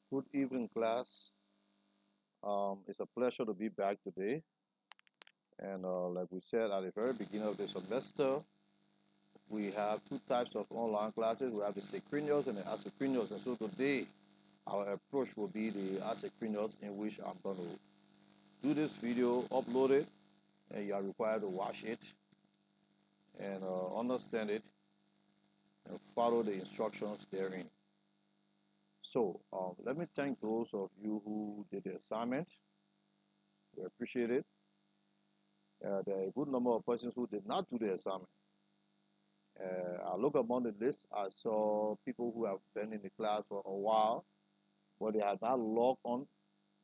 Good evening, class. It's a pleasure to be back today. And like we said at the very beginning of the semester, we have two types of online classes. We have the synchronous and the asynchronous. And so today, our approach will be the asynchronous, in which I'm going to do this video, upload it, and you are required to watch it and understand it and follow the instructions therein. So let me thank those of you who did the assignment. We appreciate it. There are a good number of persons who did not do the assignment. I look among the list, I saw people who have been in the class for a while, but they have not logged on.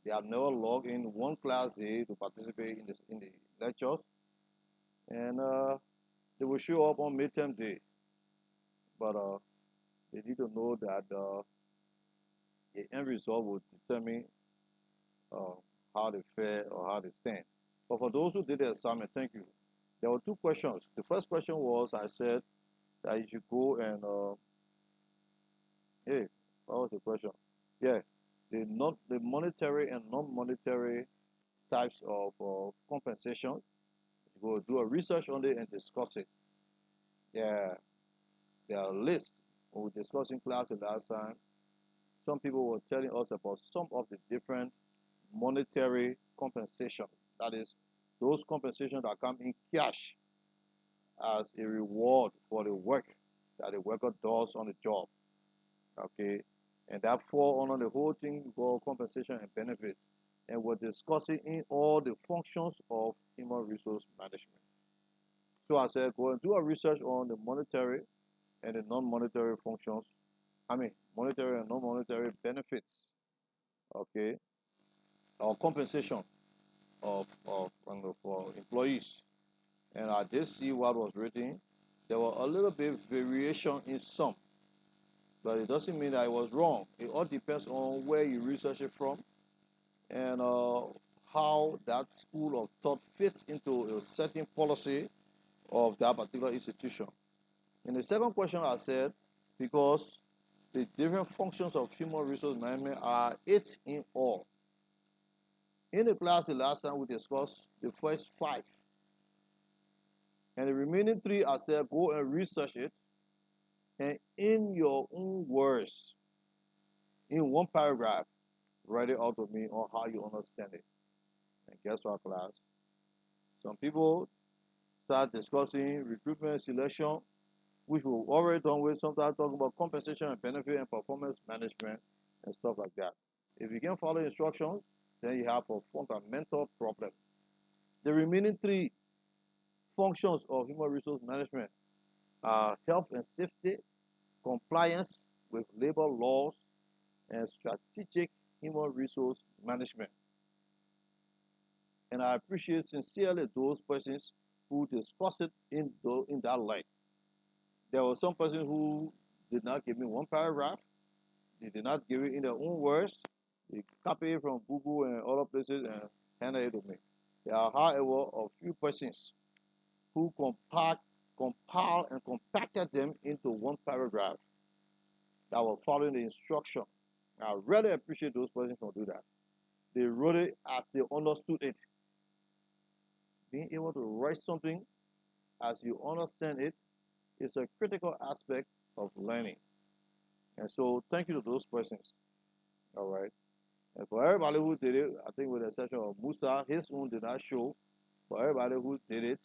They have never logged in one class day to participate in the lectures, and they will show up on midterm day. But they need to know that the end result will determine uh, how they fare or how they stand. But for those who did the assignment, thank you. There were two questions. The first question was, I said that you should go and hey, what was the question? Yeah, the monetary and non-monetary types of compensation. You go do a research on it and discuss it. Yeah, there are lists. When we discussed in class the last time, some people were telling us about some of the different monetary compensation. That is, those compensations that come in cash as a reward for the work that the worker does on the job. Okay, and that fall under the whole thing called compensation and benefits. And we're discussing in all the functions of human resource management. So I said, go and do a research on the monetary and the non-monetary functions. I mean, monetary and non-monetary benefits. Okay, or compensation for employees. And I did see what was written. There were a little bit variation in some, but it doesn't mean that it was wrong. It all depends on where you research it from and how that school of thought fits into a certain policy of that particular institution. In the second question, I said, because the different functions of human resource management are eight in all. In the class the last time we discussed the first five, and the remaining three, I said, go and research it, and in your own words, in one paragraph, write it out to me on how you understand it. And guess what, class? Some people start discussing recruitment selection, which we've already done with, sometimes talking about compensation and benefit and performance management and stuff like that. If you can follow instructions, then you have a fundamental problem. The remaining three functions of human resource management are health and safety, compliance with labor laws, and strategic human resource management. And I appreciate sincerely those persons who discuss it in that light. There were some persons who did not give me one paragraph. They did not give it in their own words. They copy it from Google and other places and handed it to me. There are, however, a few persons who compiled and compacted them into one paragraph that were following the instruction. I really appreciate those persons who do that. They wrote it as they understood it. Being able to write something as you understand it is a critical aspect of learning. And so, thank you to those persons. All right. And for everybody who did it, I think with the exception of Musa, his own did not show. For everybody who did it,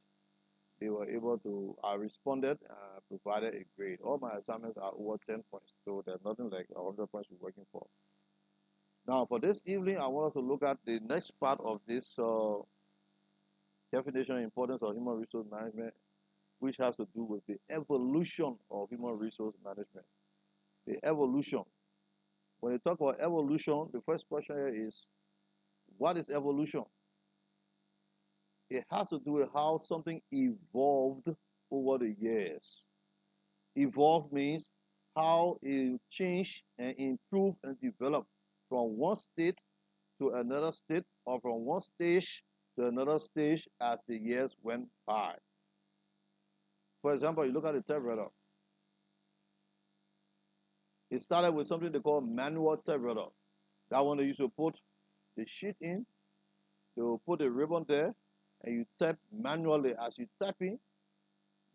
they were able to, I responded and provided a grade. All my assignments are over 10 points, so there's nothing like 100 points we're working for. Now, for this evening, I want us to look at the next part of this definition and importance of human resource management, which has to do with the evolution of human resource management. The evolution. When you talk about evolution, the first question here is, what is evolution? It has to do with how something evolved over the years. Evolve means how it changed and improved and developed from one state to another state or from one stage to another stage as the years went by. For example, you look at the typewriter. It started with something they call manual typewriter. That one they used to put the sheet in, they will put a ribbon there, and you tap manually. As you tap in,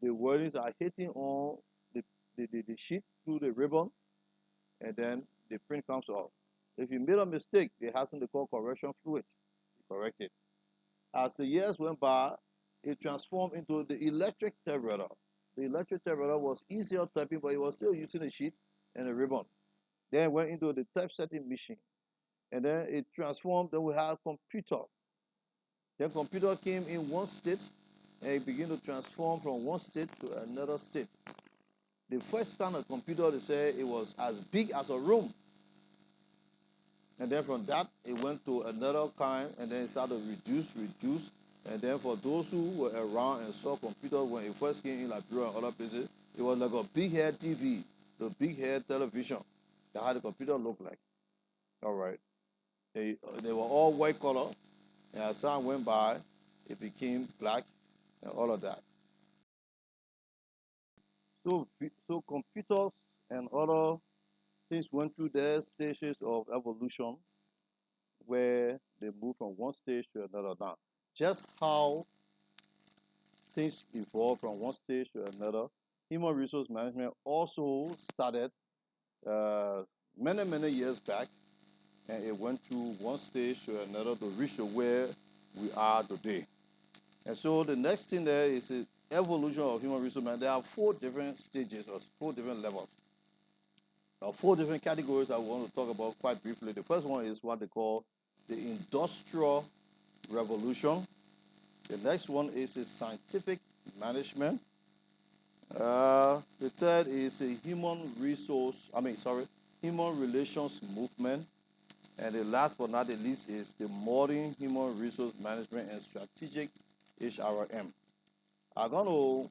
the wordings are hitting on the sheet through the ribbon, and then the print comes off. If you made a mistake, they have something called correction fluid. You correct it. As the years went by, it transformed into the electric typewriter. The electric typewriter was easier typing, but it was still using a sheet and a ribbon. Then it went into the typesetting machine. And then it transformed, then we had computer. Then computer came in one state, and it began to transform from one state to another state. The first kind of computer, they say it was as big as a room. And then from that, it went to another kind, and then it started to reduce. And then for those who were around and saw computers when it first came in Liberia and other places, it was like a big head TV, the big head television. That's how the computer looked like. All right. They were all white color, and as time went by, it became black and all of that. So computers and other things went through their stages of evolution where they moved from one stage to another. Now, just how things evolve from one stage to another, human resource management also started uh, many years back, and it went through one stage to another to reach to where we are today. And so the next thing there is the evolution of human resource management. There are 4 different stages or 4 different levels. There are 4 different categories I want to talk about quite briefly. The first one is what they call the industrial revolution. The next one is a scientific management. The third is a human relations movement. And the last but not the least is the modern human resource management and strategic HRM. I'm going to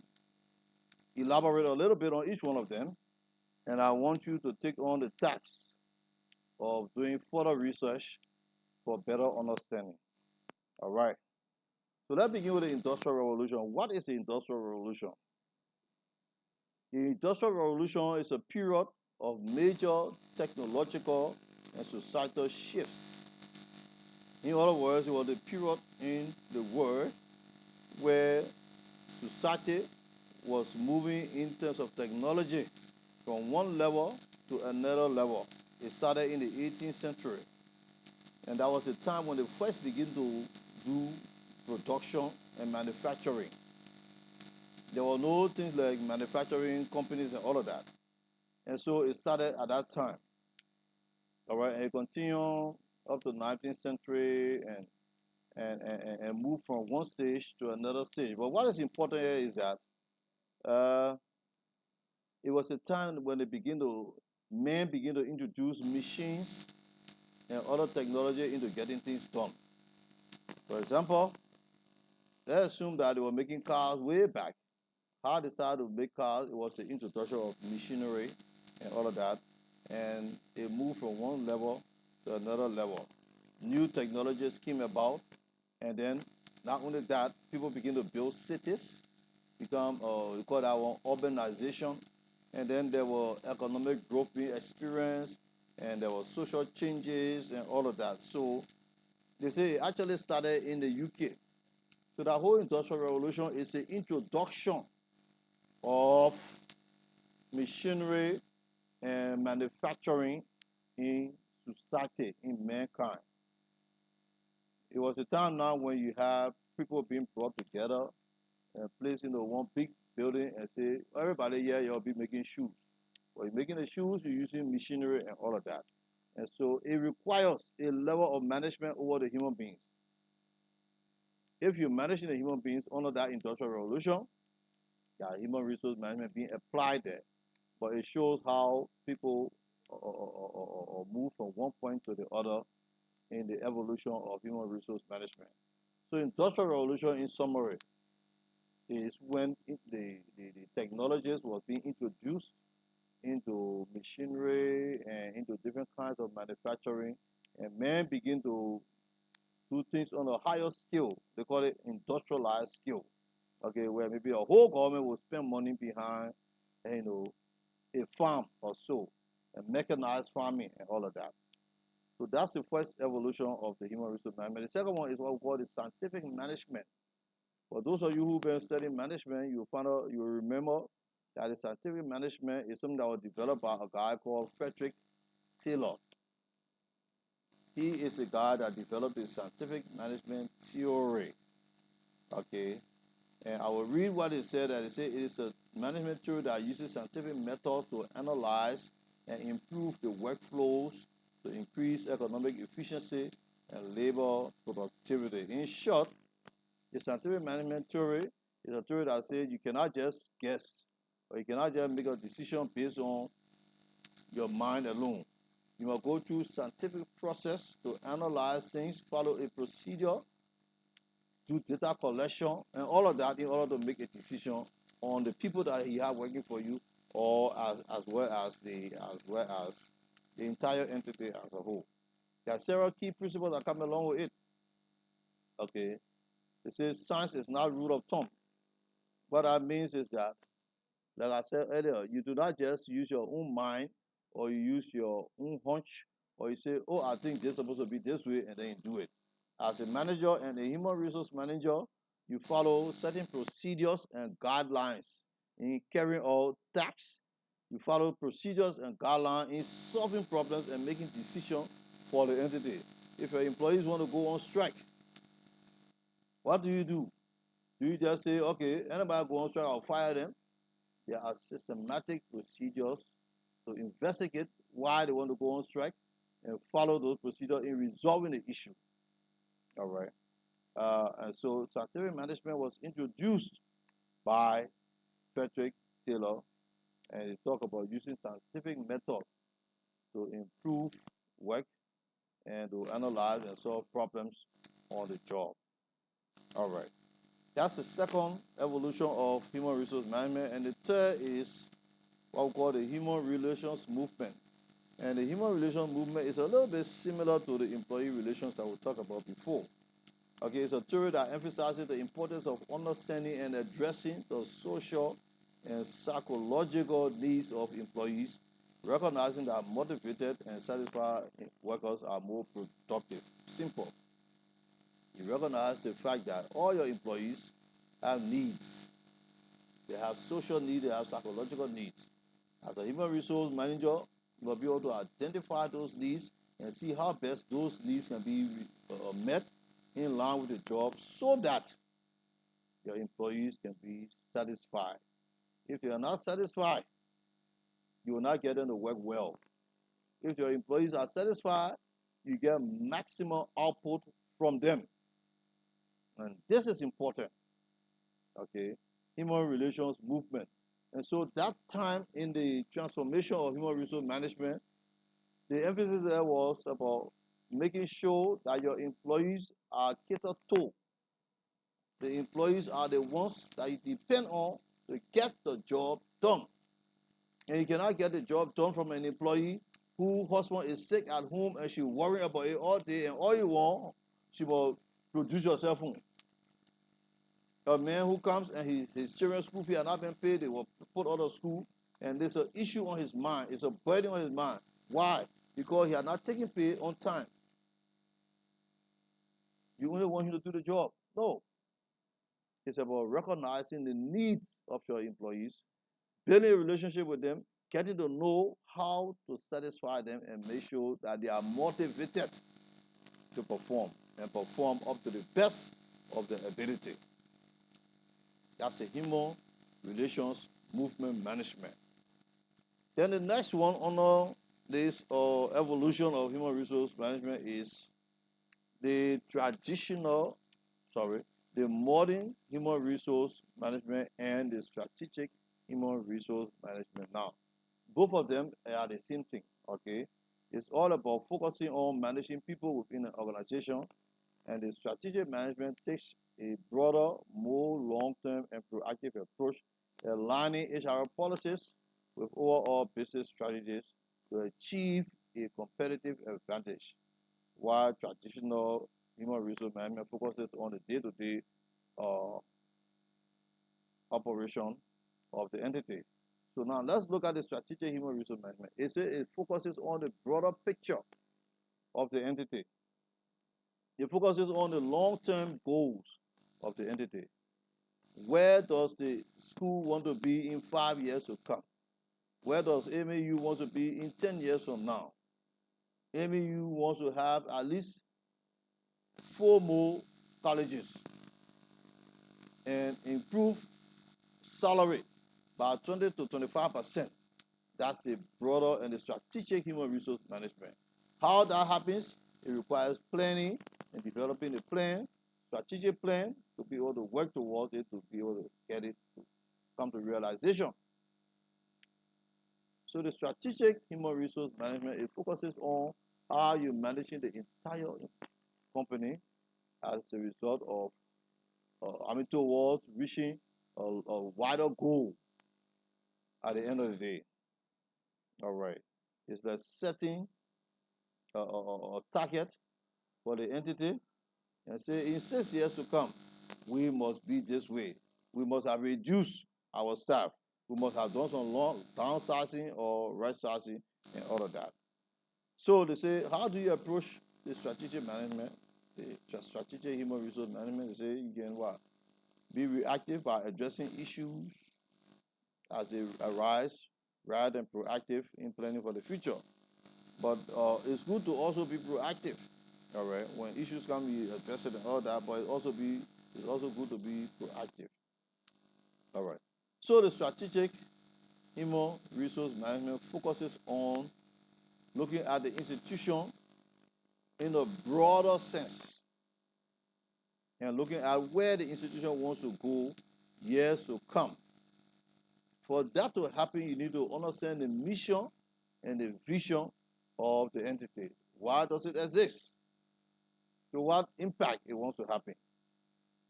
elaborate a little bit on each one of them, and I want you to take on the task of doing further research for better understanding. All right. So let's begin with the Industrial Revolution. What is the Industrial Revolution? The Industrial Revolution is a period of major technological and societal shifts. In other words, it was a period in the world where society was moving in terms of technology from one level to another level. It started in the 18th century, and that was the time when they first began to do production and manufacturing. There were no things like manufacturing companies and all of that. And so it started at that time. All right, and it continued up to the 19th century and moved from one stage to another stage. But what is important here is that uh, it was a time when men began to introduce machines and other technology into getting things done. For example, let's assume that they were making cars way back. How they started to make cars, it was the introduction of machinery and all of that. And it moved from one level to another level. New technologies came about, and then not only that, people begin to build cities, become, we call that one urbanization, and then there were economic growth being experienced, and there were social changes and all of that. So they say it actually started in the UK. So the whole industrial revolution is the introduction of machinery and manufacturing in society, in mankind. It was a time now when you have people being brought together and placed into one big building and say, everybody here, you'll be making shoes. Well, you're making the shoes, you're using machinery and all of that. And so it requires a level of management over the human beings. If you're managing the human beings under that industrial revolution, human resource management being applied there. But it shows how people move from one point to the other in the evolution of human resource management. So industrial revolution, in summary, is when the technologies was being introduced into machinery and into different kinds of manufacturing, and men begin to do things on a higher scale. They call it industrialized scale. Okay, where maybe a whole government will spend money behind, a farm or so, and mechanized farming and all of that. So that's the first evolution of the human resource management. The second one is what we call the scientific management. For those of you who've been studying management, you'll find out, you'll remember that the scientific management is something that was developed by a guy called Frederick Taylor. He is a guy that developed the scientific management theory. Okay, and I will read what it said. That it said it is a management theory that uses scientific methods to analyze and improve the workflows to increase economic efficiency and labor productivity. In short, the scientific management theory is a theory that says you cannot just guess or you cannot just make a decision based on your mind alone. You must go through scientific process to analyze things, follow a procedure, do data collection, and all of that in order to make a decision on the people that you have working for you, or as well as the entire entity as a whole. There are several key principles that come along with it. Okay, it says science is not rule of thumb. What that means is that, like I said earlier, you do not just use your own mind or you use your own hunch or you say, oh, I think this is supposed to be this way, and then you do it. As a manager and a human resource manager, you follow certain procedures and guidelines in carrying out tasks. You follow procedures and guidelines in solving problems and making decisions for the entity. If your employees want to go on strike, what do? Do you just say, okay, anybody go on strike, I'll fire them? There are systematic procedures to investigate why they want to go on strike and follow those procedures in resolving the issue. All right. And so scientific management was introduced by Frederick Taylor, and he talked about using scientific method to improve work and to analyze and solve problems on the job. All right. That's the second evolution of human resource management. And the third is what we call the human relations movement. And the human relations movement is a little bit similar to the employee relations that we talked about before. Okay, it's a theory that emphasizes the importance of understanding and addressing the social and psychological needs of employees, recognizing that motivated and satisfied workers are more productive. Simple. You recognize the fact that all your employees have needs. They have social needs, they have psychological needs. As a human resource manager, you will be able to identify those needs and see how best those needs can be met in line with the job so that your employees can be satisfied. If they are not satisfied, you will not get them to work well. If your employees are satisfied, you get maximum output from them. And this is important. Okay, human relations movement. And so that time in the transformation of human resource management, the emphasis there was about making sure that your employees are catered to. The employees are the ones that you depend on to get the job done. And you cannot get the job done from an employee whose husband is sick at home and she's worrying about it all day, and all you want, she will produce your cell phone. A man who comes and his children's school fee are not being paid, they will put out of school, and there's an issue on his mind. It's a burden on his mind. Why? Because he has not taken pay on time. You only want him to do the job. No. It's about recognizing the needs of your employees, building a relationship with them, getting to know how to satisfy them and make sure that they are motivated to perform and perform up to the best of their ability. That's a human relations movement management. Then the next one under this evolution of human resource management is the modern human resource management and the strategic human resource management. Now, both of them are the same thing, okay? It's all about focusing on managing people within an organization, and the strategic management takes a broader, more long-term and proactive approach, aligning HR policies with overall business strategies to achieve a competitive advantage, while traditional human resource management focuses on the day-to-day operation of the entity. So now let's look at the strategic human resource management. It focuses on the broader picture of the entity. It focuses on the long-term goals of the entity. Where does the school want to be in 5 years to come? Where does AMAU want to be in 10 years from now? AMAU wants to have at least 4 more colleges and improve salary by 20 to 25%. That's the broader and the strategic human resource management. How that happens, it requires planning and developing a plan, strategic plan, to be able to work towards it, to be able to get it to come to realization. So the strategic human resource management, it focuses on how you're managing the entire company as a result of, towards reaching a wider goal at the end of the day. All right. It's like setting a target for the entity and say in 6 years to come, we must be this way. We must have reduced our staff. We must have done some long downsizing or right-sizing and all of that. So they say, how do you approach the strategic management, the strategic human resource management? They say you can what? Be reactive by addressing issues as they arise rather than proactive in planning for the future. But it's good to also be proactive. All right, when issues can be addressed and all that, but it's also good to be proactive. All right. So the strategic human resource management focuses on looking at the institution in a broader sense and looking at where the institution wants to go years to come. For that to happen, you need to understand the mission and the vision of the entity. Why does it exist? To what impact it wants to happen.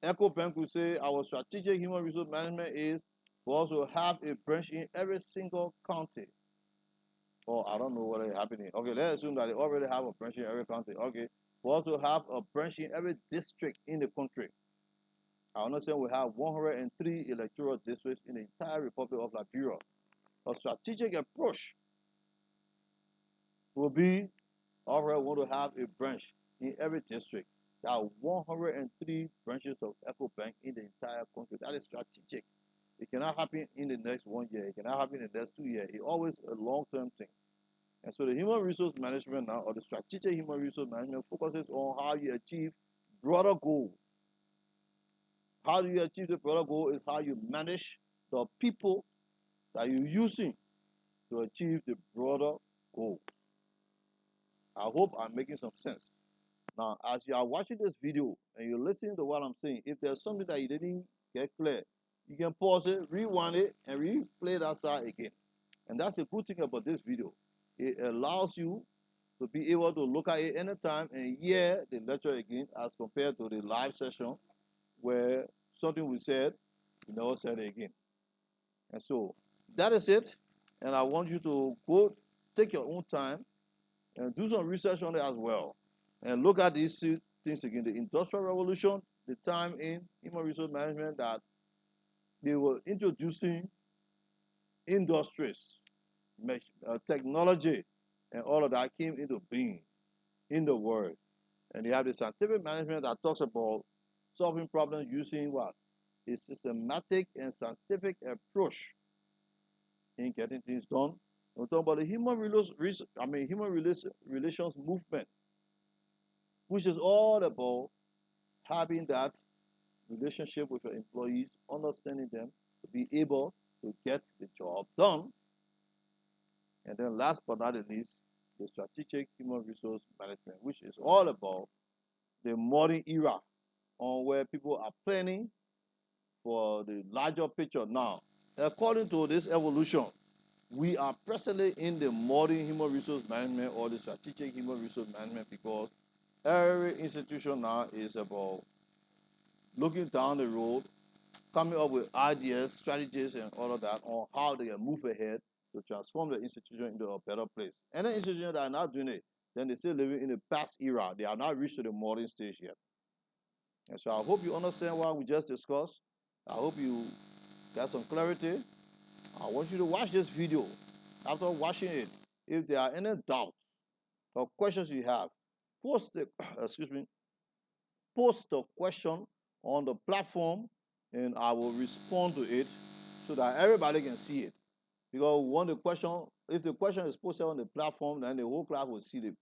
EcoBank will say our strategic human resource management is for us to have a branch in every single county. Or I don't know what is happening. Okay, let's assume that they already have a branch in every county. Okay, for us to have a branch in every district in the country. I understand we have 103 electoral districts in the entire Republic of Liberia. A strategic approach will be, all right, we want to have a branch in every district. There are 103 branches of EcoBank in the entire country. That is strategic. It cannot happen in the next 1 year. It cannot happen in the next 2 years. It's always a long-term thing. And so the human resource management now, or the strategic human resource management, focuses on how you achieve broader goals. How do you achieve the broader goal is how you manage the people that you're using to achieve the broader goal. I hope I'm making some sense. Now, as you are watching this video and you're listening to what I'm saying, if there's something that you didn't get clear, you can pause it, rewind it, and replay that side again. And that's a good thing about this video. It allows you to be able to look at it anytime and hear the lecture again as compared to the live session where something we said, we never said it again. And so that is it. And I want you to go take your own time and do some research on it as well. And look at these things again. The Industrial Revolution, the time in human resource management that they were introducing industries, technology, and all of that came into being in the world. And you have the scientific management that talks about solving problems using what? A systematic and scientific approach in getting things done. We're talking about the human relations movement, which is all about having that relationship with your employees, understanding them, to be able to get the job done. And then last but not least, the strategic human resource management, which is all about the modern era on where people are planning for the larger picture now. According to this evolution, we are presently in the modern human resource management or the strategic human resource management because every institution now is about looking down the road, coming up with ideas, strategies, and all of that on how they can move ahead to transform the institution into a better place. And the institutions that are not doing it, then they're still living in the past era. They are not reached to the modern stage yet. And so I hope you understand what we just discussed. I hope you got some clarity. I want you to watch this video. After watching it, if there are any doubts or questions you have, post the excuse me, post a question on the platform, and I will respond to it so that everybody can see it. Because when the question, if the question is posted on the platform, then the whole class will see the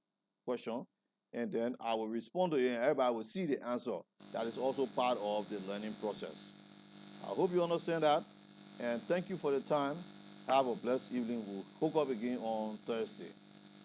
question, and then I will respond to it, and everybody will see the answer. That is also part of the learning process. I hope you understand that, and thank you for the time. Have a blessed evening. We'll hook up again on Thursday.